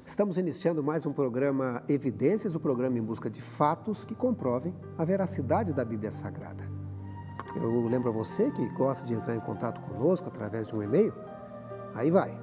Estamos iniciando mais um programa Evidências, o programa em busca de fatos que comprovem a veracidade da Bíblia Sagrada. Eu lembro a você que gosta de entrar em contato conosco através de um e-mail. Aí vai,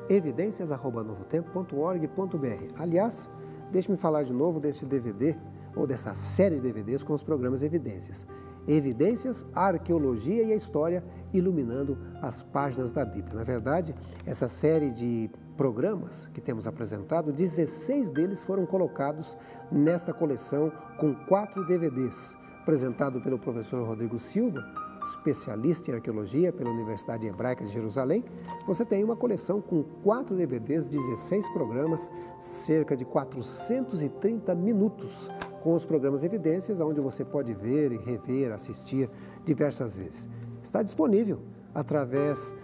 evidências@novotempo.org.br. Aliás, deixe-me falar de novo desse DVD, ou dessa série de DVDs com os programas Evidências. Evidências, a arqueologia e a história iluminando as páginas da Bíblia. Na verdade, essa série de programas que temos apresentado, 16 deles foram colocados nesta coleção com 4 DVDs, apresentado pelo professor Rodrigo Silva, especialista em arqueologia pela Universidade Hebraica de Jerusalém. Você tem uma coleção com 4 DVDs, 16 programas, cerca de 430 minutos, com os programas Evidências, onde você pode ver e rever, assistir diversas vezes. Está disponível através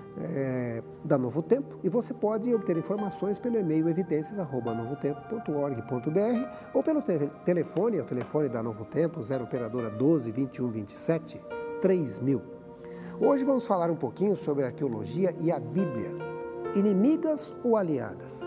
da Novo Tempo e você pode obter informações pelo e-mail evidências@novotempo.org.br ou pelo telefone, o telefone da Novo Tempo, 0 operadora 12 21 27 3000. Hoje vamos falar um pouquinho sobre a arqueologia e a Bíblia, inimigas ou aliadas?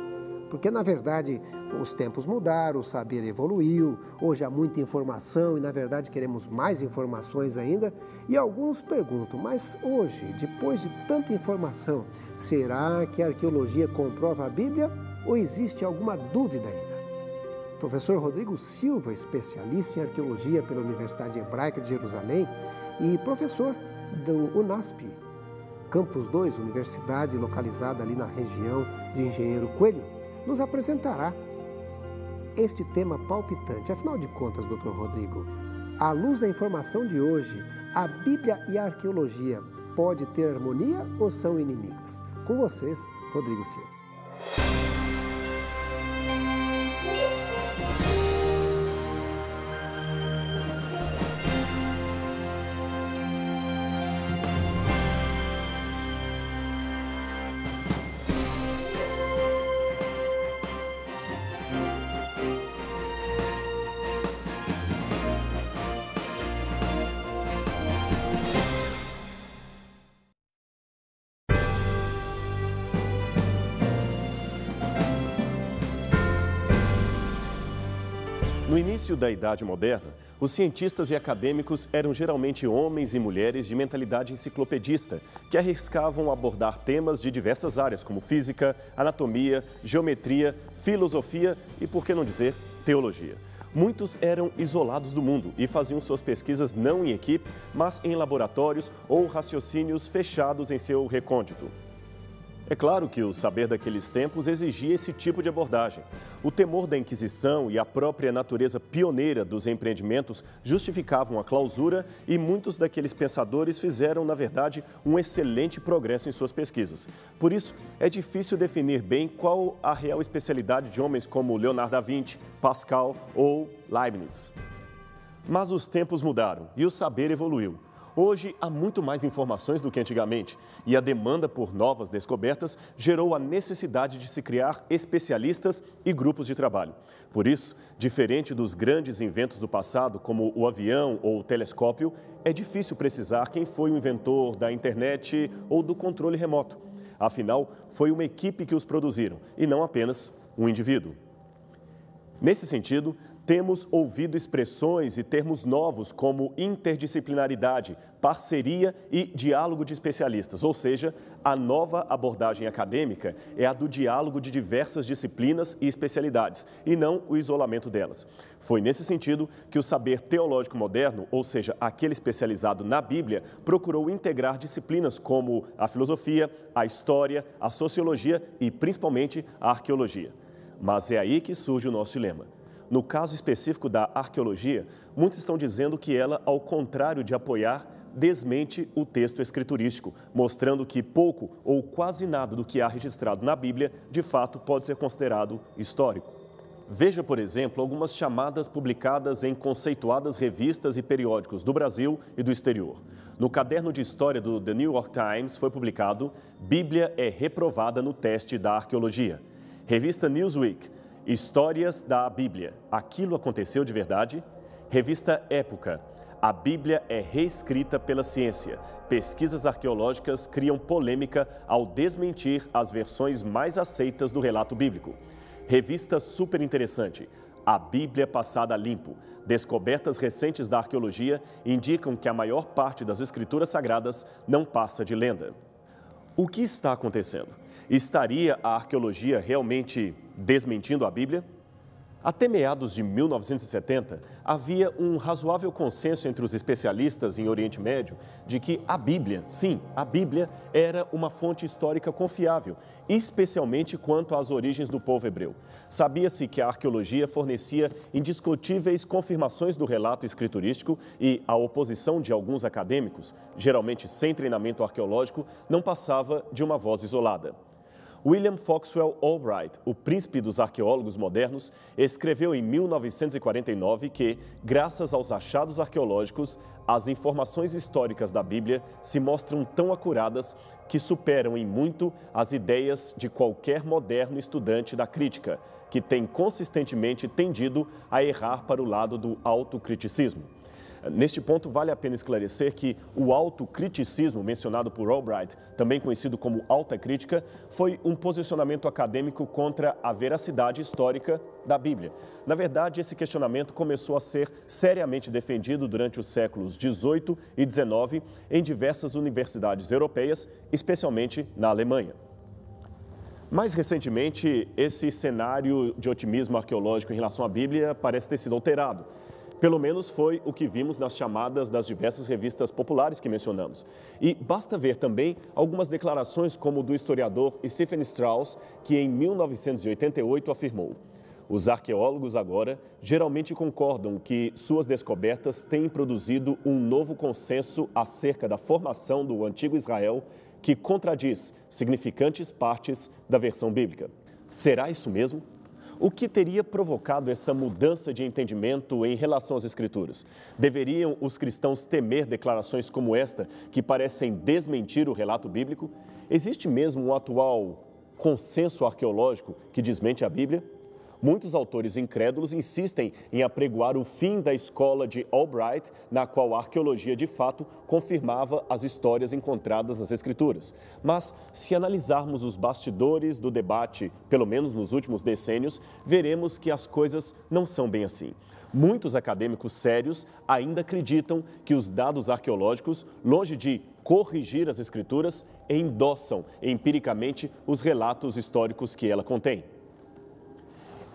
Porque, na verdade, os tempos mudaram, o saber evoluiu, hoje há muita informação e, na verdade, queremos mais informações ainda. E alguns perguntam, mas hoje, depois de tanta informação, será que a arqueologia comprova a Bíblia ou existe alguma dúvida ainda? Professor Rodrigo Silva, especialista em arqueologia pela Universidade Hebraica de Jerusalém e professor do UNASP, Campus 2, universidade localizada ali na região de Engenheiro Coelho, nos apresentará este tema palpitante. Afinal de contas, Dr. Rodrigo, à luz da informação de hoje, a Bíblia e a arqueologia pode ter harmonia ou são inimigas? Com vocês, Rodrigo Silva. No início da Idade Moderna, os cientistas e acadêmicos eram geralmente homens e mulheres de mentalidade enciclopedista, que arriscavam abordar temas de diversas áreas, como física, anatomia, geometria, filosofia e, por que não dizer, teologia. Muitos eram isolados do mundo e faziam suas pesquisas não em equipe, mas em laboratórios ou raciocínios fechados em seu recôndito. É claro que o saber daqueles tempos exigia esse tipo de abordagem. O temor da Inquisição e a própria natureza pioneira dos empreendimentos justificavam a clausura e muitos daqueles pensadores fizeram, na verdade, um excelente progresso em suas pesquisas. Por isso, é difícil definir bem qual a real especialidade de homens como Leonardo da Vinci, Pascal ou Leibniz. Mas os tempos mudaram e o saber evoluiu. Hoje, há muito mais informações do que antigamente e a demanda por novas descobertas gerou a necessidade de se criar especialistas e grupos de trabalho. Por isso, diferente dos grandes inventos do passado, como o avião ou o telescópio, é difícil precisar quem foi o inventor da internet ou do controle remoto. Afinal, foi uma equipe que os produziram e não apenas um indivíduo. Nesse sentido, temos ouvido expressões e termos novos como interdisciplinaridade, parceria e diálogo de especialistas, ou seja, a nova abordagem acadêmica é a do diálogo de diversas disciplinas e especialidades, e não o isolamento delas. Foi nesse sentido que o saber teológico moderno, ou seja, aquele especializado na Bíblia, procurou integrar disciplinas como a filosofia, a história, a sociologia e, principalmente, a arqueologia. Mas é aí que surge o nosso dilema. No caso específico da arqueologia, muitos estão dizendo que ela, ao contrário de apoiar, desmente o texto escriturístico, mostrando que pouco ou quase nada do que há registrado na Bíblia, de fato, pode ser considerado histórico. Veja, por exemplo, algumas chamadas publicadas em conceituadas revistas e periódicos do Brasil e do exterior. No caderno de história do The New York Times foi publicado "Bíblia é reprovada no teste da arqueologia". Revista Newsweek, Histórias da Bíblia, aquilo aconteceu de verdade? Revista Época, a Bíblia é reescrita pela ciência. Pesquisas arqueológicas criam polêmica ao desmentir as versões mais aceitas do relato bíblico. Revista super interessante. A Bíblia passada a limpo. Descobertas recentes da arqueologia indicam que a maior parte das escrituras sagradas não passa de lenda. O que está acontecendo? Estaria a arqueologia realmente desmentindo a Bíblia? Até meados de 1970, havia um razoável consenso entre os especialistas em Oriente Médio de que a Bíblia, sim, a Bíblia, era uma fonte histórica confiável, especialmente quanto às origens do povo hebreu. Sabia-se que a arqueologia fornecia indiscutíveis confirmações do relato escriturístico e a oposição de alguns acadêmicos, geralmente sem treinamento arqueológico, não passava de uma voz isolada. William Foxwell Albright, o príncipe dos arqueólogos modernos, escreveu em 1949 que, graças aos achados arqueológicos, as informações históricas da Bíblia se mostram tão acuradas que superam em muito as ideias de qualquer moderno estudante da crítica, que tem consistentemente tendido a errar para o lado do autocriticismo. Neste ponto, vale a pena esclarecer que o autocriticismo mencionado por Albright, também conhecido como alta crítica, foi um posicionamento acadêmico contra a veracidade histórica da Bíblia. Na verdade, esse questionamento começou a ser seriamente defendido durante os séculos XVIII e XIX em diversas universidades europeias, especialmente na Alemanha. Mais recentemente, esse cenário de otimismo arqueológico em relação à Bíblia parece ter sido alterado. Pelo menos foi o que vimos nas chamadas das diversas revistas populares que mencionamos. E basta ver também algumas declarações como do historiador Stephen Strauss, que em 1988 afirmou: os arqueólogos agora geralmente concordam que suas descobertas têm produzido um novo consenso acerca da formação do antigo Israel que contradiz significantes partes da versão bíblica. Será isso mesmo? O que teria provocado essa mudança de entendimento em relação às Escrituras? Deveriam os cristãos temer declarações como esta, que parecem desmentir o relato bíblico? Existe mesmo um atual consenso arqueológico que desmente a Bíblia? Muitos autores incrédulos insistem em apregoar o fim da escola de Albright, na qual a arqueologia, de fato, confirmava as histórias encontradas nas Escrituras. Mas, se analisarmos os bastidores do debate, pelo menos nos últimos decênios, veremos que as coisas não são bem assim. Muitos acadêmicos sérios ainda acreditam que os dados arqueológicos, longe de corrigir as Escrituras, endossam empiricamente os relatos históricos que ela contém.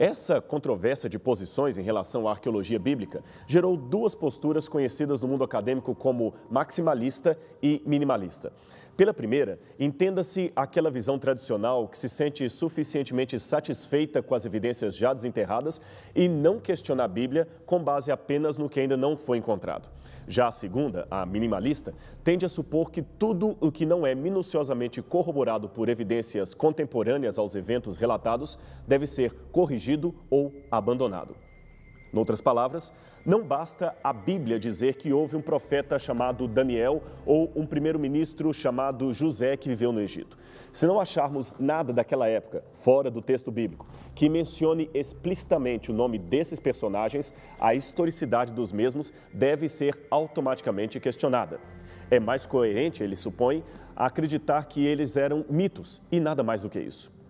Essa controvérsia de posições em relação à arqueologia bíblica gerou duas posturas conhecidas no mundo acadêmico como maximalista e minimalista. Pela primeira, entenda-se aquela visão tradicional que se sente suficientemente satisfeita com as evidências já desenterradas e não questiona a Bíblia com base apenas no que ainda não foi encontrado. Já a segunda, a minimalista, tende a supor que tudo o que não é minuciosamente corroborado por evidências contemporâneas aos eventos relatados deve ser corrigido ou abandonado. Em outras palavras, não basta a Bíblia dizer que houve um profeta chamado Daniel ou um primeiro-ministro chamado José que viveu no Egito. Se não acharmos nada daquela época, fora do texto bíblico, que mencione explicitamente o nome desses personagens, a historicidade dos mesmos deve ser automaticamente questionada. É mais coerente, ele supõe, acreditar que eles eram mitos e nada mais do que isso.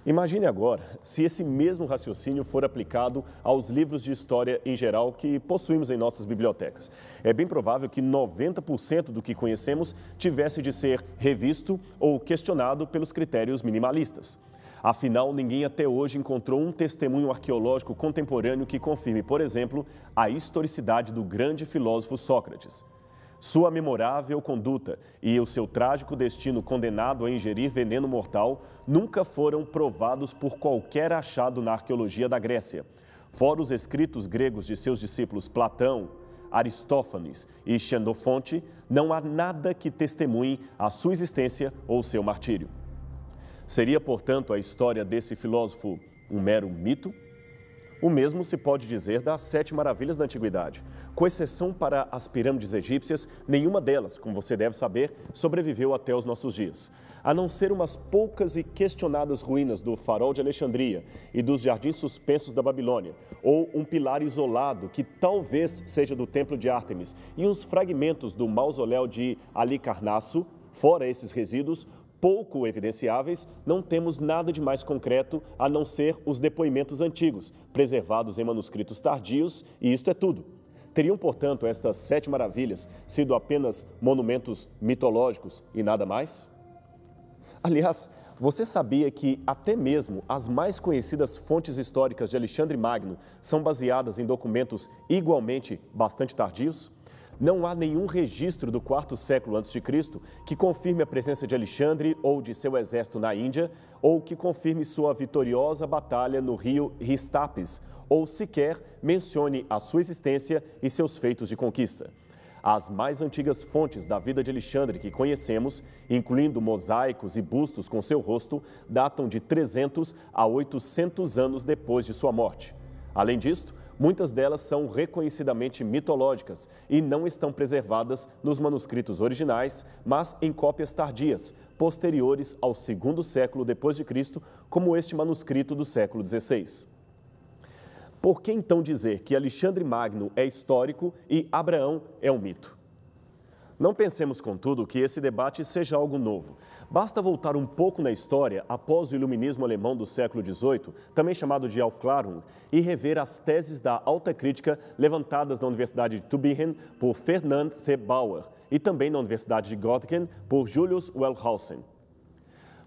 Imagine agora se esse mesmo raciocínio for aplicado aos livros de história em geral que possuímos em nossas bibliotecas. É bem provável que 90% do que conhecemos tivesse de ser revisto ou questionado pelos critérios minimalistas. Afinal, ninguém até hoje encontrou um testemunho arqueológico contemporâneo que confirme, por exemplo, a historicidade do grande filósofo Sócrates. Sua memorável conduta e o seu trágico destino condenado a ingerir veneno mortal nunca foram provados por qualquer achado na arqueologia da Grécia. Fora os escritos gregos de seus discípulos Platão, Aristófanes e Xenofonte, não há nada que testemunhe a sua existência ou seu martírio. Seria, portanto, a história desse filósofo um mero mito? O mesmo se pode dizer das 7 maravilhas da antiguidade. Com exceção para as pirâmides egípcias, nenhuma delas, como você deve saber, sobreviveu até os nossos dias. A não ser umas poucas e questionadas ruínas do Farol de Alexandria e dos jardins suspensos da Babilônia, ou um pilar isolado que talvez seja do Templo de Ártemis e uns fragmentos do mausoléu de Halicarnasso, fora esses resíduos, pouco evidenciáveis, não temos nada de mais concreto a não ser os depoimentos antigos, preservados em manuscritos tardios, e isto é tudo. Teriam, portanto, estas 7 maravilhas sido apenas monumentos mitológicos e nada mais? Aliás, você sabia que até mesmo as mais conhecidas fontes históricas de Alexandre Magno são baseadas em documentos igualmente bastante tardios? Não há nenhum registro do quarto século a.C. que confirme a presença de Alexandre ou de seu exército na Índia, ou que confirme sua vitoriosa batalha no rio Histapes, ou sequer mencione a sua existência e seus feitos de conquista. As mais antigas fontes da vida de Alexandre que conhecemos, incluindo mosaicos e bustos com seu rosto, datam de 300 a 800 anos depois de sua morte. Além disto, muitas delas são reconhecidamente mitológicas e não estão preservadas nos manuscritos originais, mas em cópias tardias, posteriores ao segundo século depois de Cristo, como este manuscrito do século XVI. Por que então dizer que Alexandre Magno é histórico e Abraão é um mito? Não pensemos, contudo, que esse debate seja algo novo. Basta voltar um pouco na história após o iluminismo alemão do século XVIII, também chamado de Aufklärung, e rever as teses da alta crítica levantadas na Universidade de Tübingen por Ferdinand C. Bauer e também na Universidade de Göttingen por Julius Wellhausen.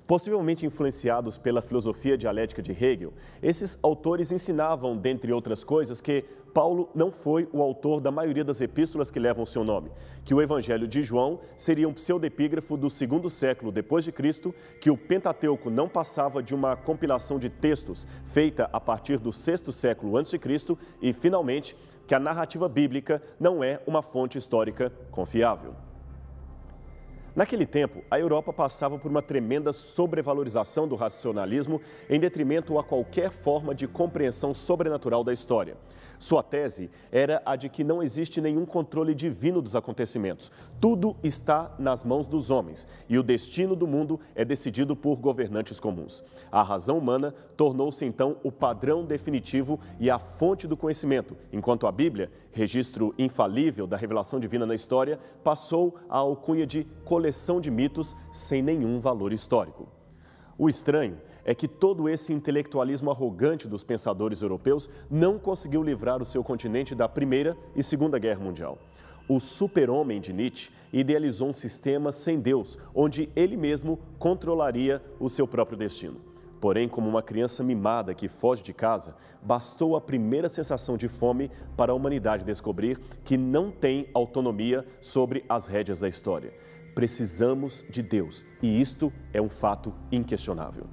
Possivelmente influenciados pela filosofia dialética de Hegel, esses autores ensinavam, dentre outras coisas, que Paulo não foi o autor da maioria das epístolas que levam seu nome, que o Evangelho de João seria um pseudepígrafo do segundo século depois de Cristo, que o Pentateuco não passava de uma compilação de textos feita a partir do sexto século antes de Cristo e, finalmente, que a narrativa bíblica não é uma fonte histórica confiável. Naquele tempo, a Europa passava por uma tremenda sobrevalorização do racionalismo em detrimento a qualquer forma de compreensão sobrenatural da história. Sua tese era a de que não existe nenhum controle divino dos acontecimentos. Tudo está nas mãos dos homens e o destino do mundo é decidido por governantes comuns. A razão humana tornou-se então o padrão definitivo e a fonte do conhecimento, enquanto a Bíblia, registro infalível da revelação divina na história, passou à alcunha de coleção de mitos sem nenhum valor histórico. O estranho é que todo esse intelectualismo arrogante dos pensadores europeus não conseguiu livrar o seu continente da Primeira e Segunda Guerra Mundial. O super-homem de Nietzsche idealizou um sistema sem Deus, onde ele mesmo controlaria o seu próprio destino. Porém, como uma criança mimada que foge de casa, bastou a primeira sensação de fome para a humanidade descobrir que não tem autonomia sobre as rédeas da história. Precisamos de Deus, e isto é um fato inquestionável.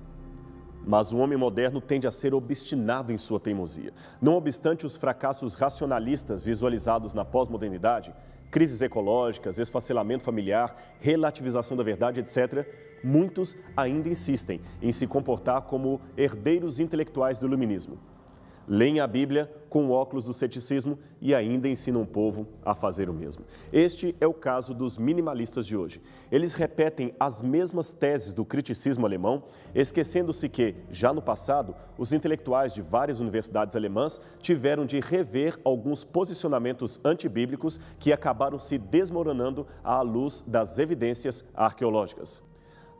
Mas o homem moderno tende a ser obstinado em sua teimosia. Não obstante os fracassos racionalistas visualizados na pós-modernidade, crises ecológicas, esfacelamento familiar, relativização da verdade, etc., muitos ainda insistem em se comportar como herdeiros intelectuais do iluminismo. Leem a Bíblia com o óculos do ceticismo e ainda ensinam o povo a fazer o mesmo. Este é o caso dos minimalistas de hoje. Eles repetem as mesmas teses do criticismo alemão, esquecendo-se que, já no passado, os intelectuais de várias universidades alemãs tiveram de rever alguns posicionamentos antibíblicos que acabaram se desmoronando à luz das evidências arqueológicas.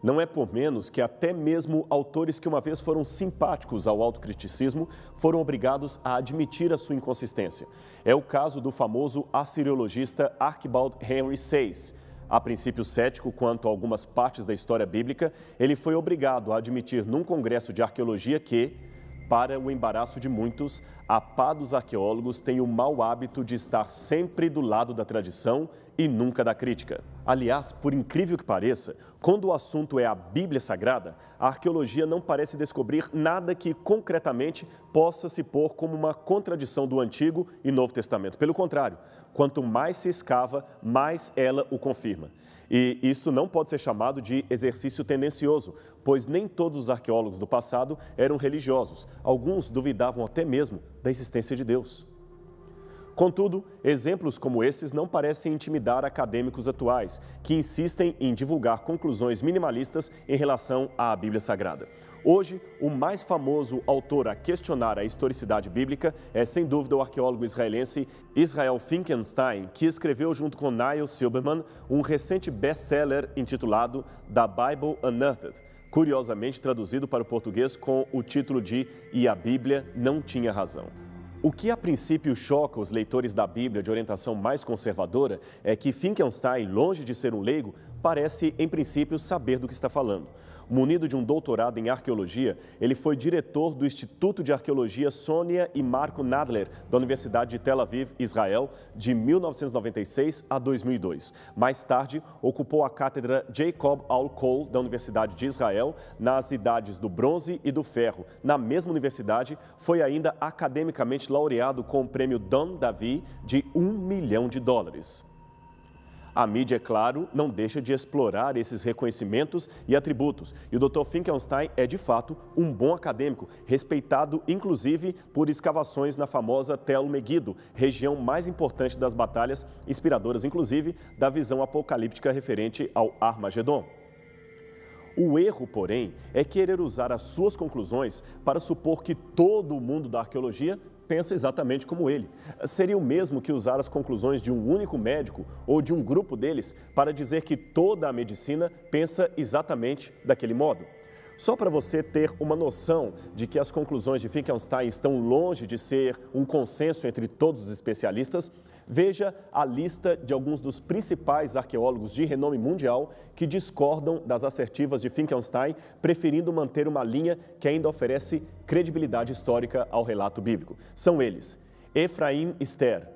Não é por menos que até mesmo autores que uma vez foram simpáticos ao autocriticismo foram obrigados a admitir a sua inconsistência. É o caso do famoso assiriologista Archibald Henry Sayce. A princípio cético quanto a algumas partes da história bíblica, ele foi obrigado a admitir num congresso de arqueologia que, para o embaraço de muitos, a pá dos arqueólogos tem o mau hábito de estar sempre do lado da tradição e nunca da crítica. Aliás, por incrível que pareça, quando o assunto é a Bíblia Sagrada, a arqueologia não parece descobrir nada que concretamente possa se pôr como uma contradição do Antigo e Novo Testamento. Pelo contrário, quanto mais se escava, mais ela o confirma. E isso não pode ser chamado de exercício tendencioso, pois nem todos os arqueólogos do passado eram religiosos. Alguns duvidavam até mesmo da existência de Deus. Contudo, exemplos como esses não parecem intimidar acadêmicos atuais, que insistem em divulgar conclusões minimalistas em relação à Bíblia Sagrada. Hoje, o mais famoso autor a questionar a historicidade bíblica é, sem dúvida, o arqueólogo israelense Israel Finkelstein, que escreveu junto com Neil Silberman um recente best-seller intitulado The Bible Unearthed, curiosamente traduzido para o português com o título de E a Bíblia Não Tinha Razão. O que a princípio choca os leitores da Bíblia de orientação mais conservadora é que Finkelstein, longe de ser um leigo, parece, em princípio, saber do que está falando. Munido de um doutorado em arqueologia, ele foi diretor do Instituto de Arqueologia Sônia e Marco Nadler, da Universidade de Tel Aviv, Israel, de 1996 a 2002. Mais tarde, ocupou a cátedra Jacob Aul-Kol, da Universidade de Israel, nas idades do bronze e do ferro. Na mesma universidade, foi ainda academicamente laureado com o prêmio Don Davi de $1 milhão. A mídia, é claro, não deixa de explorar esses reconhecimentos e atributos. E o Dr. Finkelstein é, de fato, um bom acadêmico, respeitado, inclusive, por escavações na famosa Tel Megiddo, região mais importante das batalhas, inspiradoras, inclusive, da visão apocalíptica referente ao Armagedon. O erro, porém, é querer usar as suas conclusões para supor que todo o mundo da arqueologia pensa exatamente como ele. Seria o mesmo que usar as conclusões de um único médico ou de um grupo deles para dizer que toda a medicina pensa exatamente daquele modo. Só para você ter uma noção de que as conclusões de Finkelstein estão longe de ser um consenso entre todos os especialistas, veja a lista de alguns dos principais arqueólogos de renome mundial que discordam das assertivas de Finkelstein, preferindo manter uma linha que ainda oferece credibilidade histórica ao relato bíblico. São eles: Efraim Ster,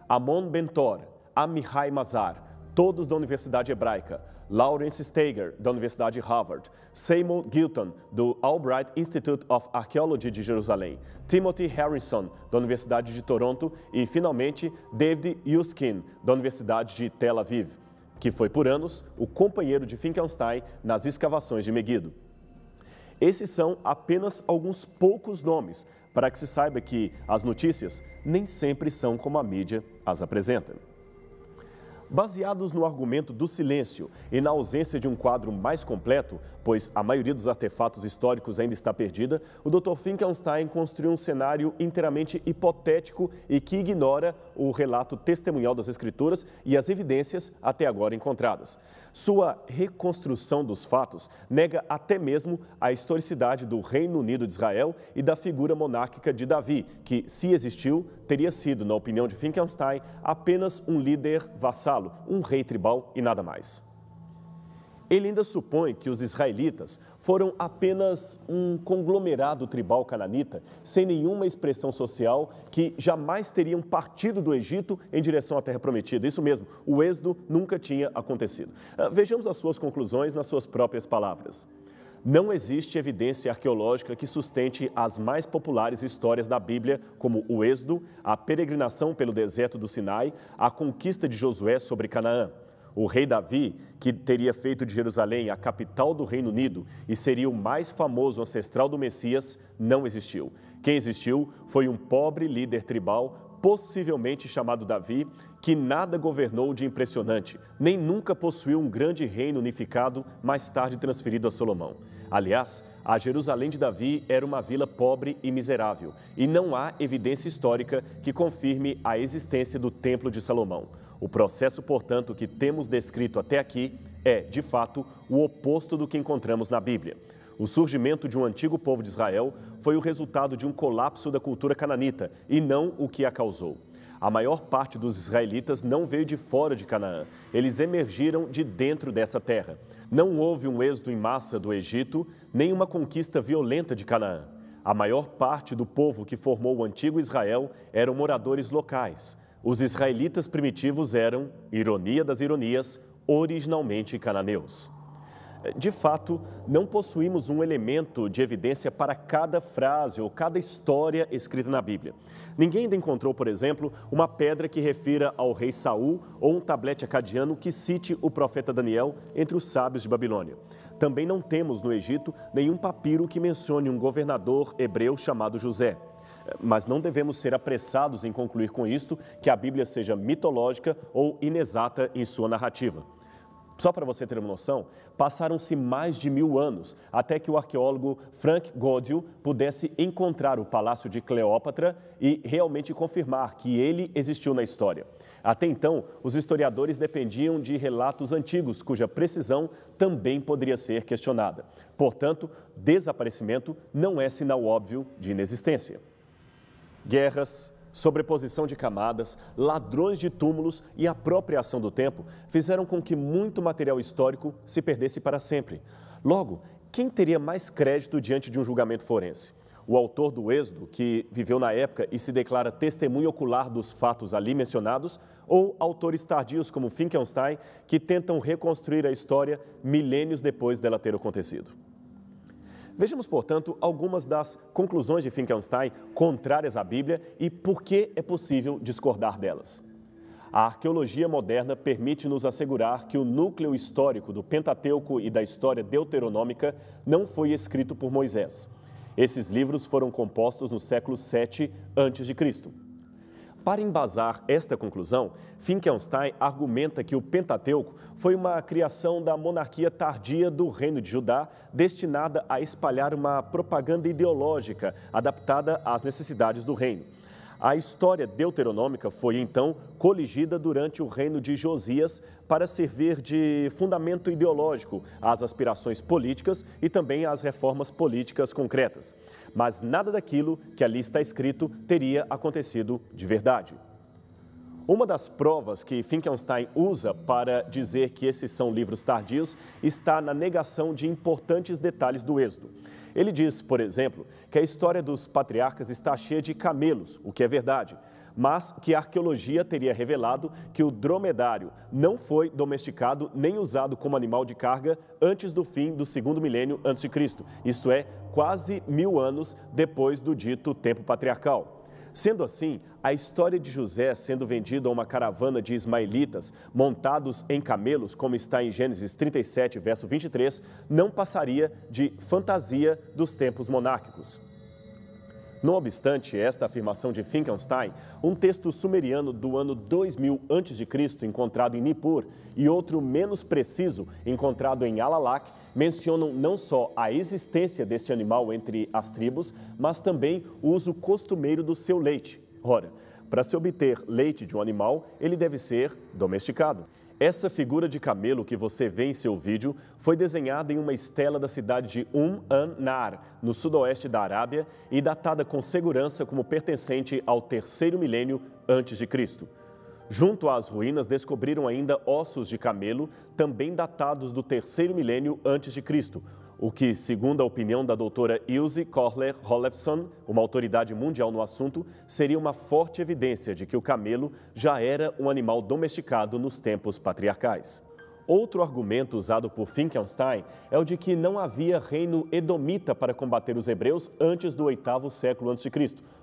Amon Bentor, Amihai Mazar, todos da Universidade Hebraica, Lawrence Steiger, da Universidade Harvard, Seymour Gilton, do Albright Institute of Archaeology de Jerusalém, Timothy Harrison, da Universidade de Toronto e, finalmente, David Yuskin, da Universidade de Tel Aviv, que foi por anos o companheiro de Finkelstein nas escavações de Megiddo. Esses são apenas alguns poucos nomes para que se saiba que as notícias nem sempre são como a mídia as apresenta. Baseados no argumento do silêncio e na ausência de um quadro mais completo, pois a maioria dos artefatos históricos ainda está perdida, o Dr. Finkelstein construiu um cenário inteiramente hipotético e que ignora o relato testemunhal das Escrituras e as evidências até agora encontradas. Sua reconstrução dos fatos nega até mesmo a historicidade do Reino Unido de Israel e da figura monárquica de Davi, que, se existiu, teria sido, na opinião de Finkelstein, apenas um líder vassalo, um rei tribal e nada mais. Ele ainda supõe que os israelitas foram apenas um conglomerado tribal cananita, sem nenhuma expressão social, que jamais teriam partido do Egito em direção à Terra Prometida. Isso mesmo, o êxodo nunca tinha acontecido. Vejamos as suas conclusões nas suas próprias palavras. Não existe evidência arqueológica que sustente as mais populares histórias da Bíblia, como o Êxodo, a peregrinação pelo deserto do Sinai, a conquista de Josué sobre Canaã. O rei Davi, que teria feito de Jerusalém a capital do Reino Unido e seria o mais famoso ancestral do Messias, não existiu. Quem existiu foi um pobre líder tribal, possivelmente chamado Davi, que nada governou de impressionante, nem nunca possuiu um grande reino unificado, mais tarde transferido a Salomão. Aliás, a Jerusalém de Davi era uma vila pobre e miserável, e não há evidência histórica que confirme a existência do Templo de Salomão. O processo, portanto, que temos descrito até aqui é, de fato, o oposto do que encontramos na Bíblia. O surgimento de um antigo povo de Israel foi o resultado de um colapso da cultura cananita e não o que a causou. A maior parte dos israelitas não veio de fora de Canaã, eles emergiram de dentro dessa terra. Não houve um êxodo em massa do Egito, nem uma conquista violenta de Canaã. A maior parte do povo que formou o antigo Israel eram moradores locais. Os israelitas primitivos eram, ironia das ironias, originalmente cananeus. De fato, não possuímos um elemento de evidência para cada frase ou cada história escrita na Bíblia. Ninguém ainda encontrou, por exemplo, uma pedra que refira ao rei Saul ou um tablete acadiano que cite o profeta Daniel entre os sábios de Babilônia. Também não temos no Egito nenhum papiro que mencione um governador hebreu chamado José. Mas não devemos ser apressados em concluir com isto que a Bíblia seja mitológica ou inexata em sua narrativa. Só para você ter uma noção, passaram-se mais de 1000 anos até que o arqueólogo Frank Godiel pudesse encontrar o Palácio de Cleópatra e realmente confirmar que ele existiu na história. Até então, os historiadores dependiam de relatos antigos, cuja precisão também poderia ser questionada. Portanto, desaparecimento não é sinal óbvio de inexistência. Guerras, sobreposição de camadas, ladrões de túmulos e a própria ação do tempo fizeram com que muito material histórico se perdesse para sempre. Logo, quem teria mais crédito diante de um julgamento forense? O autor do Êxodo, que viveu na época e se declara testemunha ocular dos fatos ali mencionados, ou autores tardios como Finkelstein, que tentam reconstruir a história milênios depois dela ter acontecido? Vejamos, portanto, algumas das conclusões de Finkelstein contrárias à Bíblia e por que é possível discordar delas. A arqueologia moderna permite nos assegurar que o núcleo histórico do Pentateuco e da história deuteronômica não foi escrito por Moisés. Esses livros foram compostos no século VII a.C. Para embasar esta conclusão, Finkelstein argumenta que o Pentateuco foi uma criação da monarquia tardia do Reino de Judá, destinada a espalhar uma propaganda ideológica adaptada às necessidades do reino. A história deuteronômica foi, então, coligida durante o reino de Josias para servir de fundamento ideológico às aspirações políticas e também às reformas políticas concretas. Mas nada daquilo que ali está escrito teria acontecido de verdade. Uma das provas que Finkelstein usa para dizer que esses são livros tardios está na negação de importantes detalhes do Êxodo. Ele diz, por exemplo, que a história dos patriarcas está cheia de camelos, o que é verdade, mas que a arqueologia teria revelado que o dromedário não foi domesticado nem usado como animal de carga antes do fim do 2º milênio a.C., isto é, quase 1000 anos depois do dito tempo patriarcal. Sendo assim, a história de José sendo vendido a uma caravana de ismaelitas montados em camelos, como está em Gênesis 37, verso 23, não passaria de fantasia dos tempos monárquicos. Não obstante esta afirmação de Finkelstein, um texto sumeriano do ano 2000 a.C., encontrado em Nippur, e outro menos preciso, encontrado em Alalakh, mencionam não só a existência deste animal entre as tribos, mas também o uso costumeiro do seu leite. Ora, para se obter leite de um animal, ele deve ser domesticado. Essa figura de camelo que você vê em seu vídeo foi desenhada em uma estela da cidade de an-Nar, no sudoeste da Arábia, e datada com segurança como pertencente ao 3º milênio a.C. Junto às ruínas, descobriram ainda ossos de camelo, também datados do 3º milênio a.C., o que, segundo a opinião da doutora Ilse Kohler-Hollefson, uma autoridade mundial no assunto, seria uma forte evidência de que o camelo já era um animal domesticado nos tempos patriarcais. Outro argumento usado por Finkelstein é o de que não havia reino edomita para combater os hebreus antes do 8º século a.C.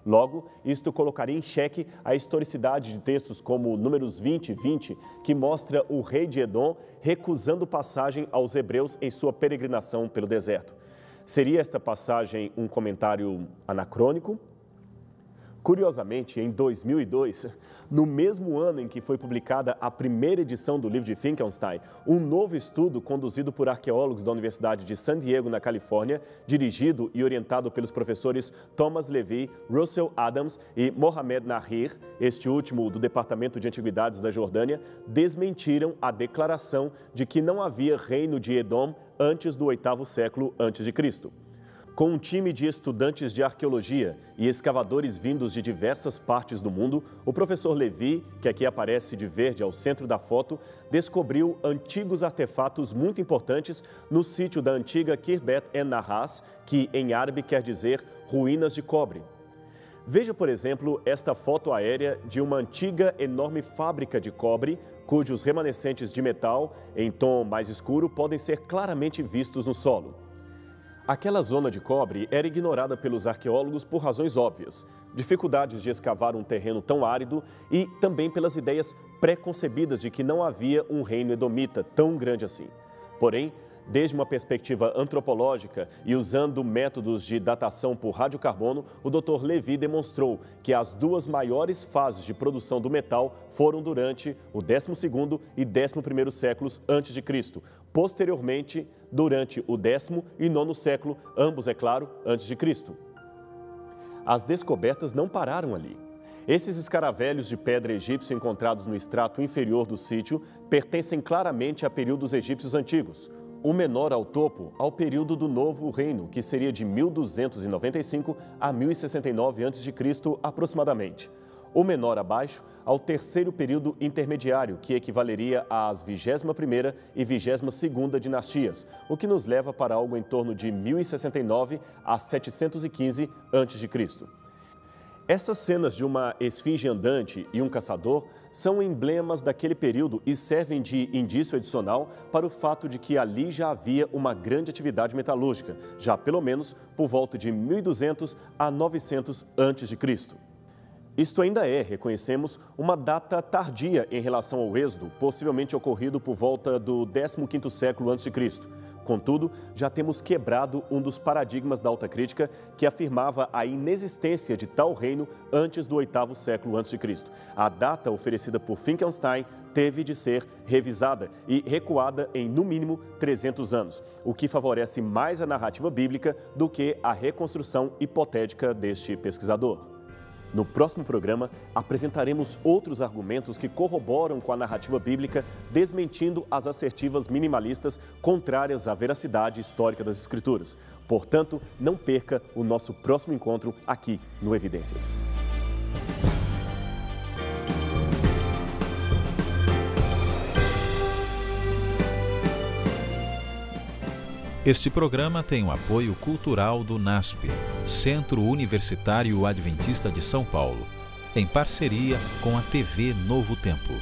Logo, isto colocaria em xeque a historicidade de textos como Números 20 e 20, que mostra o rei de Edom recusando passagem aos hebreus em sua peregrinação pelo deserto. Seria esta passagem um comentário anacrônico? Curiosamente, em 2002, no mesmo ano em que foi publicada a primeira edição do livro de Finkelstein, um novo estudo conduzido por arqueólogos da Universidade de San Diego, na Califórnia, dirigido e orientado pelos professores Thomas Levy, Russell Adams e Mohamed Nahir, este último do Departamento de Antiguidades da Jordânia, desmentiram a declaração de que não havia reino de Edom antes do 8º século a.C. Com um time de estudantes de arqueologia e escavadores vindos de diversas partes do mundo, o professor Levy, que aqui aparece de verde ao centro da foto, descobriu antigos artefatos muito importantes no sítio da antiga Khirbet en-Nahas, que em árabe quer dizer ruínas de cobre. Veja, por exemplo, esta foto aérea de uma antiga enorme fábrica de cobre, cujos remanescentes de metal, em tom mais escuro, podem ser claramente vistos no solo. Aquela zona de cobre era ignorada pelos arqueólogos por razões óbvias, dificuldades de escavar um terreno tão árido e também pelas ideias pré-concebidas de que não havia um reino edomita tão grande assim. Porém, Desde uma perspectiva antropológica e usando métodos de datação por radiocarbono, o Dr. Levi demonstrou que as duas maiores fases de produção do metal foram durante o 12º e 11º séculos antes de Cristo. Posteriormente, durante o 10º e 9º século, ambos, é claro, antes de Cristo. As descobertas não pararam ali. Esses escaravelhos de pedra egípcio encontrados no extrato inferior do sítio pertencem claramente a períodos egípcios antigos. O menor ao topo, ao período do Novo Reino, que seria de 1295 a 1069 a.C. aproximadamente. O menor abaixo, ao terceiro período intermediário, que equivaleria às 21ª e 22ª dinastias, o que nos leva para algo em torno de 1069 a 715 a.C. Essas cenas de uma esfinge andante e um caçador são emblemas daquele período e servem de indício adicional para o fato de que ali já havia uma grande atividade metalúrgica, já pelo menos por volta de 1200 a 900 a.C. Isto ainda é, reconhecemos, uma data tardia em relação ao êxodo, possivelmente ocorrido por volta do 15º século a.C. Contudo, já temos quebrado um dos paradigmas da alta crítica que afirmava a inexistência de tal reino antes do 8º século a.C. A data oferecida por Finkelstein teve de ser revisada e recuada em, no mínimo, 300 anos, o que favorece mais a narrativa bíblica do que a reconstrução hipotética deste pesquisador. No próximo programa, apresentaremos outros argumentos que corroboram com a narrativa bíblica, desmentindo as assertivas minimalistas contrárias à veracidade histórica das Escrituras. Portanto, não perca o nosso próximo encontro aqui no Evidências. Este programa tem o apoio cultural do NASP, Centro Universitário Adventista de São Paulo, em parceria com a TV Novo Tempo.